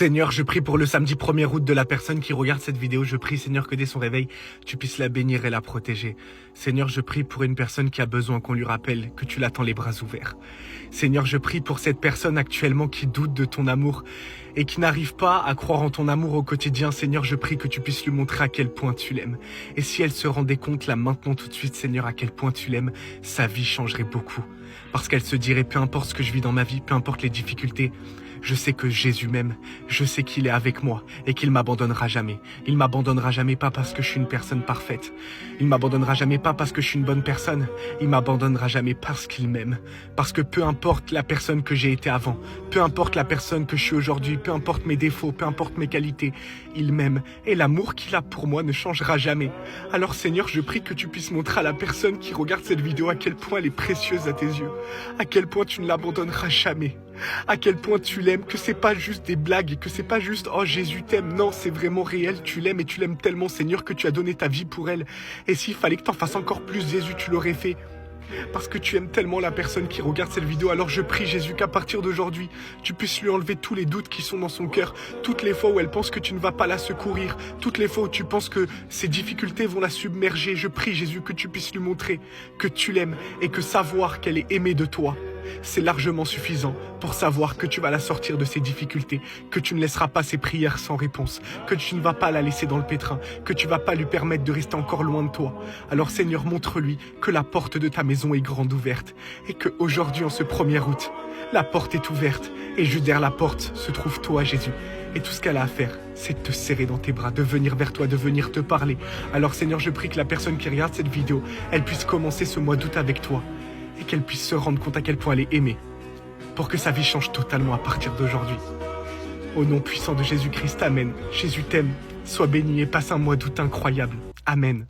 Seigneur, je prie pour le samedi 1er août de la personne qui regarde cette vidéo. Je prie, Seigneur, que dès son réveil, tu puisses la bénir et la protéger. Seigneur, je prie pour une personne qui a besoin qu'on lui rappelle que tu l'attends les bras ouverts. Seigneur, je prie pour cette personne actuellement qui doute de ton amour et qui n'arrive pas à croire en ton amour au quotidien. Seigneur, je prie que tu puisses lui montrer à quel point tu l'aimes. Et si elle se rendait compte là maintenant tout de suite, Seigneur, à quel point tu l'aimes, sa vie changerait beaucoup. Parce qu'elle se dirait, peu importe ce que je vis dans ma vie, peu importe les difficultés, je sais que Jésus m'aime, je sais qu'il est avec moi et qu'il m'abandonnera jamais. Il m'abandonnera jamais pas parce que je suis une personne parfaite. Il m'abandonnera jamais pas parce que je suis une bonne personne. Il m'abandonnera jamais parce qu'il m'aime. Parce que peu importe la personne que j'ai été avant, peu importe la personne que je suis aujourd'hui, peu importe mes défauts, peu importe mes qualités, il m'aime et l'amour qu'il a pour moi ne changera jamais. Alors Seigneur, je prie que tu puisses montrer à la personne qui regarde cette vidéo à quel point elle est précieuse à tes yeux, à quel point tu ne l'abandonneras jamais. À quel point tu l'aimes, que c'est pas juste des blagues, que c'est pas juste « Oh Jésus t'aime », non, c'est vraiment réel, tu l'aimes et tu l'aimes tellement Seigneur que tu as donné ta vie pour elle. Et s'il fallait que t'en fasses encore plus Jésus, tu l'aurais fait. Parce que tu aimes tellement la personne qui regarde cette vidéo, alors je prie Jésus qu'à partir d'aujourd'hui, tu puisses lui enlever tous les doutes qui sont dans son cœur, toutes les fois où elle pense que tu ne vas pas la secourir, toutes les fois où tu penses que ses difficultés vont la submerger. Je prie Jésus que tu puisses lui montrer que tu l'aimes et que savoir qu'elle est aimée de toi, c'est largement suffisant pour savoir que tu vas la sortir de ses difficultés, que tu ne laisseras pas ses prières sans réponse, que tu ne vas pas la laisser dans le pétrin, que tu ne vas pas lui permettre de rester encore loin de toi. Alors Seigneur, montre-lui que la porte de ta maison est grande ouverte et qu'aujourd'hui, en ce 1er août, la porte est ouverte et juste derrière la porte se trouve toi, Jésus. Et tout ce qu'elle a à faire, c'est de te serrer dans tes bras, de venir vers toi, de venir te parler. Alors Seigneur, je prie que la personne qui regarde cette vidéo, elle puisse commencer ce mois d'août avec toi et qu'elle puisse se rendre compte à quel point elle est aimée, pour que sa vie change totalement à partir d'aujourd'hui. Au nom puissant de Jésus-Christ, Amen. Jésus t'aime, sois béni et passe un mois d'août incroyable. Amen.